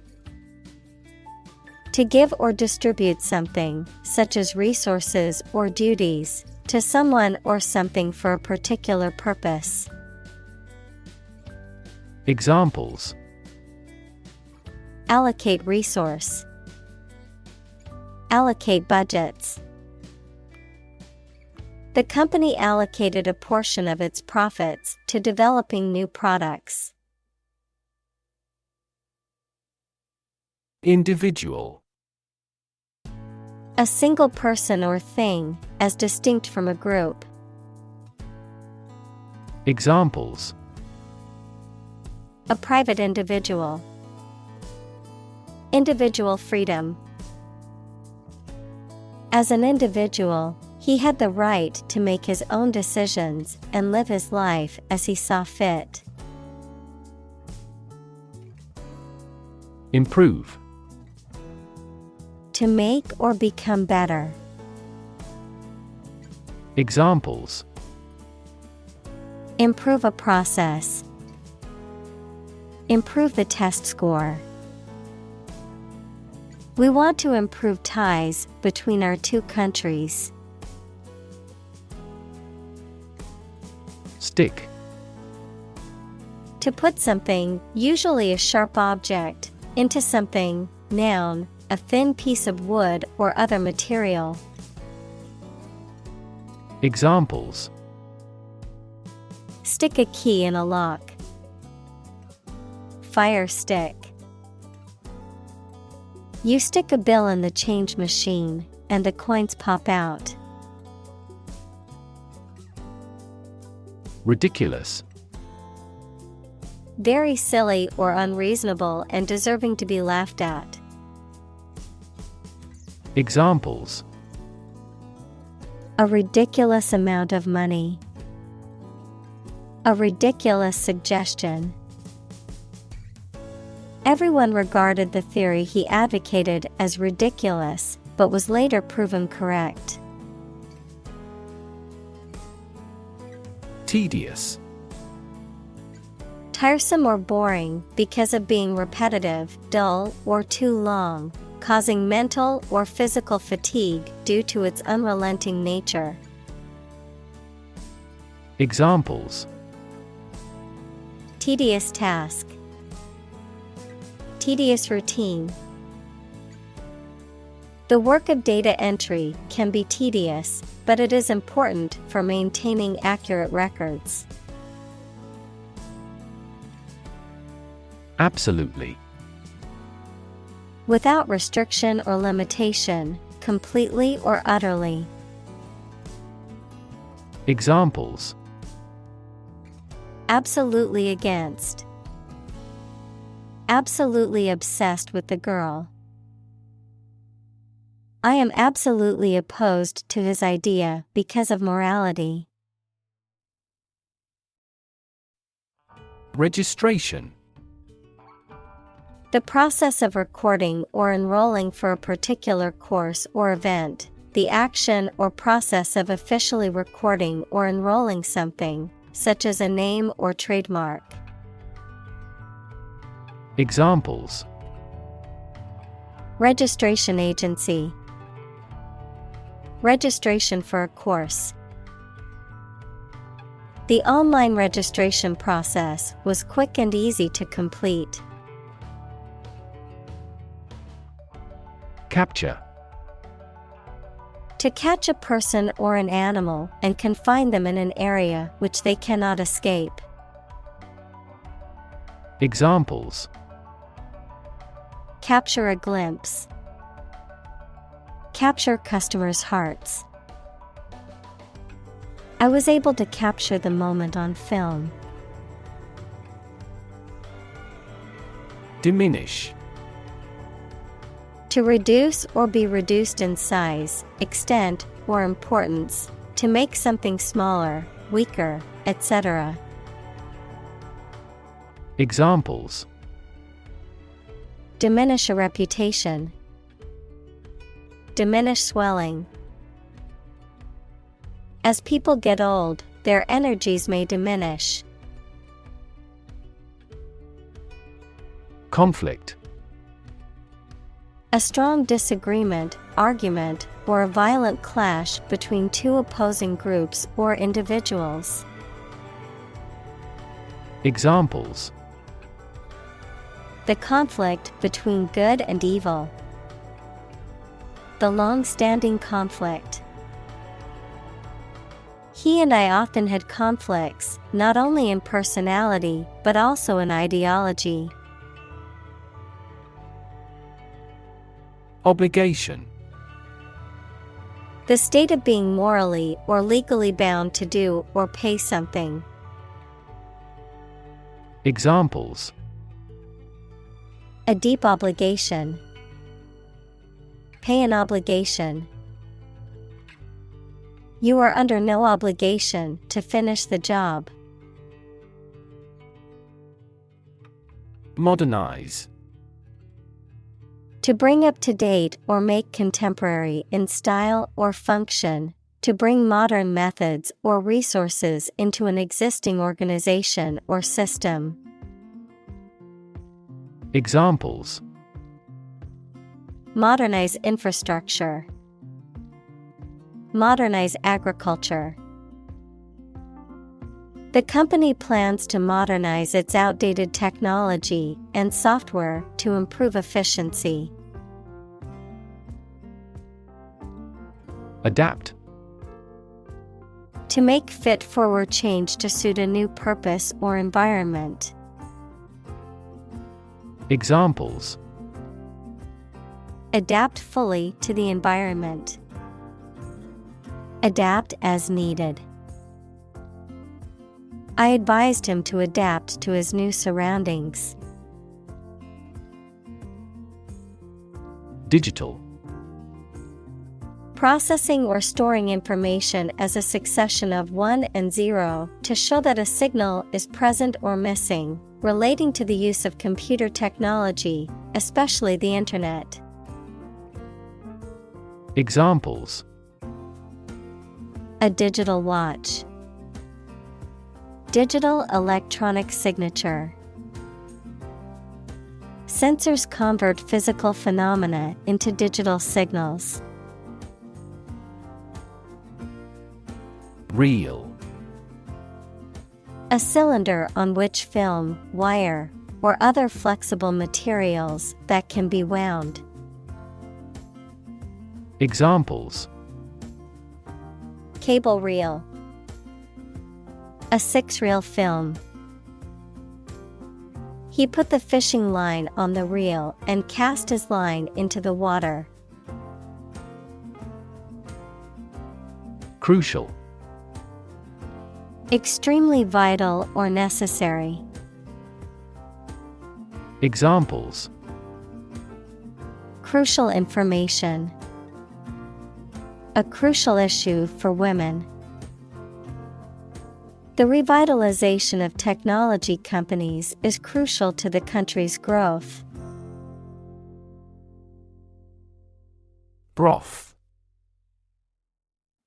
To give or distribute something, such as resources or duties, to someone or something for a particular purpose. Examples: allocate resource. Allocate budgets. The company allocated a portion of its profits to developing new products. Individual. A single person or thing, as distinct from a group. Examples: a private individual. Individual freedom. As an individual, he had the right to make his own decisions and live his life as he saw fit. Improve. To make or become better. Examples: improve a process. Improve the test score. We want to improve ties between our two countries. Stick. To put something, usually a sharp object, into something, noun, a thin piece of wood or other material. Examples: Stick a key in a lock. Fire stick. You stick a bill in the change machine, and the coins pop out. Ridiculous. Very silly or unreasonable and deserving to be laughed at. Examples: A ridiculous amount of money. A ridiculous suggestion. Everyone regarded the theory he advocated as ridiculous, but was later proven correct. Tedious. Tiresome or boring because of being repetitive, dull, or too long, causing mental or physical fatigue due to its unrelenting nature. Examples: Tedious task. Tedious routine. The work of data entry can be tedious, but it is important for maintaining accurate records. Absolutely. Without restriction or limitation, completely or utterly. Examples: Absolutely against. Absolutely obsessed with the girl. I am absolutely opposed to his idea because of morality. Registration. The process of recording or enrolling for a particular course or event, the action or process of officially recording or enrolling something, such as a name or trademark. Examples: Registration agency. Registration for a course. The online registration process was quick and easy to complete. Capture. To catch a person or an animal and confine them in an area which they cannot escape. Examples: Capture a glimpse. Capture customers' hearts. I was able to capture the moment on film. Diminish. To reduce or be reduced in size, extent, or importance, to make something smaller, weaker, etc. Examples: Diminish a reputation. Diminish swelling. As people get old, their energies may diminish. Conflict. A strong disagreement, argument, or a violent clash between two opposing groups or individuals. Examples: The conflict between good and evil. The long-standing conflict. He and I often had conflicts, not only in personality, but also in ideology. Obligation. The state of being morally or legally bound to do or pay something. Examples: A deep obligation. Pay an obligation. You are under no obligation to finish the job. Modernize. To bring up to date or make contemporary in style or function, to bring modern methods or resources into an existing organization or system. Examples: Modernize infrastructure. Modernize agriculture. The company plans to modernize its outdated technology and software to improve efficiency. Adapt. To make fit forward change to suit a new purpose or environment. Examples: Adapt fully to the environment. Adapt as needed. I advised him to adapt to his new surroundings. Digital. Processing or storing information as a succession of 1 and 0 to show that a signal is present or missing, relating to the use of computer technology, especially the Internet. Examples: A digital watch. Digital electronic signature. Sensors convert physical phenomena into digital signals. Reel. A cylinder on which film, wire, or other flexible materials that can be wound. Examples: Cable reel. A 6-reel film. He put the fishing line on the reel and cast his line into the water. Crucial. Extremely vital or necessary. Examples: Crucial information. A crucial issue for women. The revitalization of technology companies is crucial to the country's growth. Broth.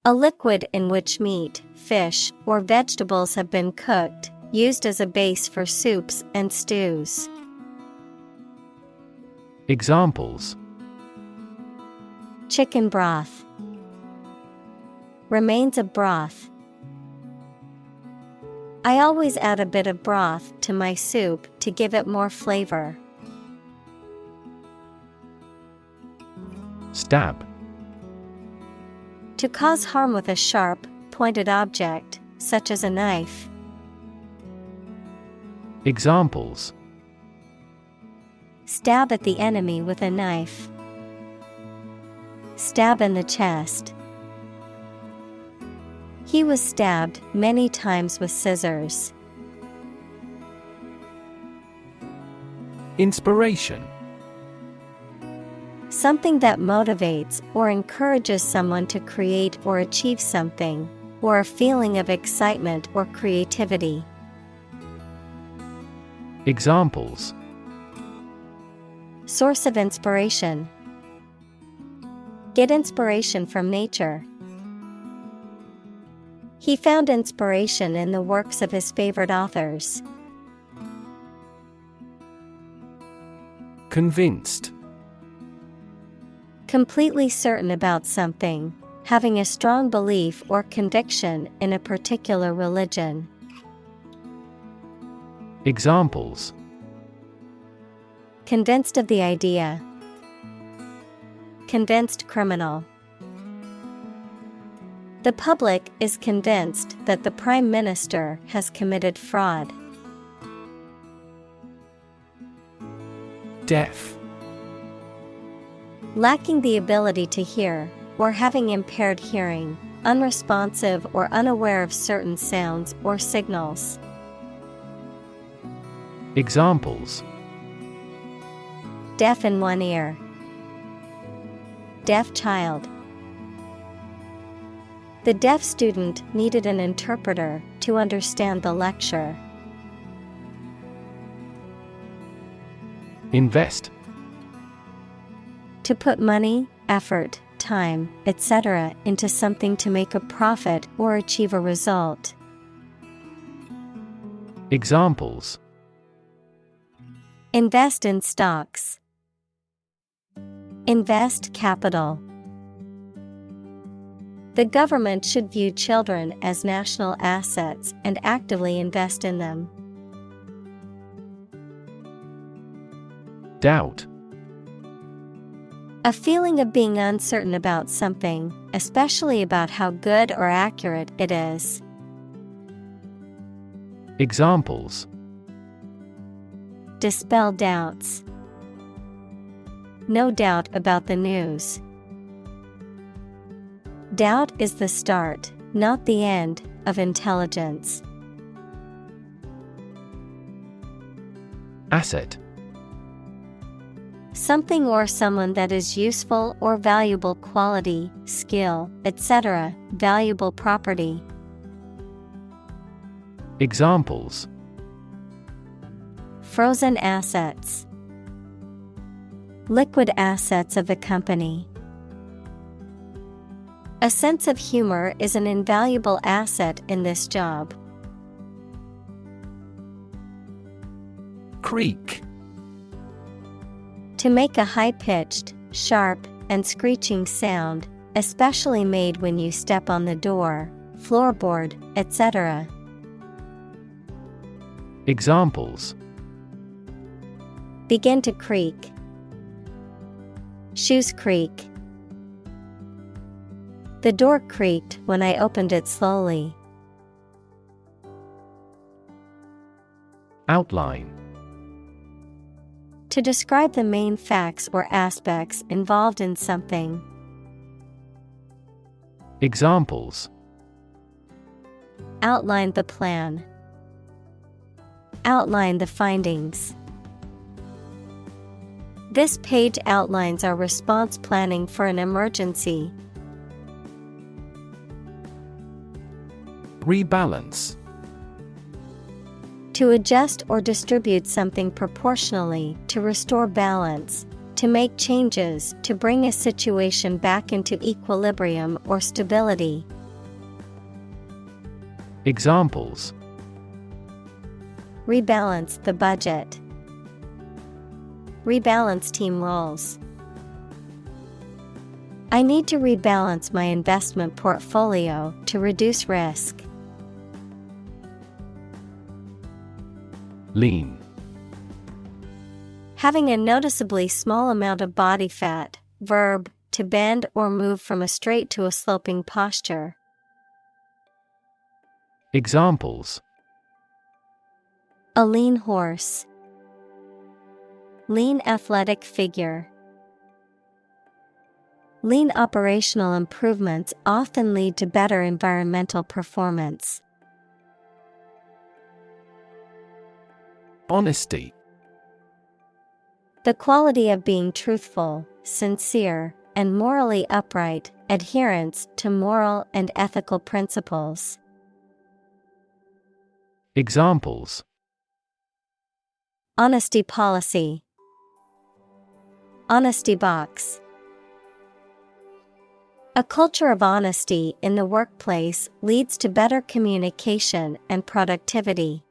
A liquid in which meat, fish, or vegetables have been cooked, used as a base for soups and stews. Examples: Chicken broth. Remains of broth. I always add a bit of broth to my soup to give it more flavor. Stab. To cause harm with a sharp, pointed object, such as a knife. Examples: Stab at the enemy with a knife. Stab in the chest. He was stabbed many times with scissors. Inspiration. Something that motivates or encourages someone to create or achieve something, or a feeling of excitement or creativity. Examples: Source of inspiration. Get inspiration from nature. He found inspiration in the works of his favorite authors. Convinced. Completely certain about something, having a strong belief or conviction in a particular religion. Examples: Convinced of the idea. Convinced criminal. The public is convinced that the Prime Minister has committed fraud. Deaf. Lacking the ability to hear, or having impaired hearing, unresponsive or unaware of certain sounds or signals. Examples: Deaf in one ear. Deaf child. The deaf student needed an interpreter to understand the lecture. Invest. To put money, effort, time, etc. into something to make a profit or achieve a result. Examples: Invest in stocks. Invest capital. The government should view children as national assets and actively invest in them. Doubt. A feeling of being uncertain about something, especially about how good or accurate it is. Examples: Dispel doubts. No doubt about the news. Doubt is the start, not the end, of intelligence. Asset. Something or someone that is useful or valuable quality, skill, etc., valuable property. Examples: Frozen assets. Liquid assets of the company. A sense of humor is an invaluable asset in this job. Creak. To make a high-pitched, sharp, and screeching sound, especially made when you step on the door, floorboard, etc. Examples: Begin to creak. Shoes creak. The door creaked when I opened it slowly. Outline. To describe the main facts or aspects involved in something. Examples: Outline the plan. Outline the findings. This page outlines our response planning for an emergency. Rebalance. To adjust or distribute something proportionally, to restore balance, to make changes, to bring a situation back into equilibrium or stability. Examples: Rebalance the budget. Rebalance team roles. I need to rebalance my investment portfolio to reduce risk. Lean. Having a noticeably small amount of body fat, verb, to bend or move from a straight to a sloping posture. Examples: A lean horse. Lean athletic figure. Lean operational improvements often lead to better environmental performance. Honesty. The quality of being truthful, sincere, and morally upright, adherence to moral and ethical principles. Examples: Honesty policy. Honesty box. A culture of honesty in the workplace leads to better communication and productivity.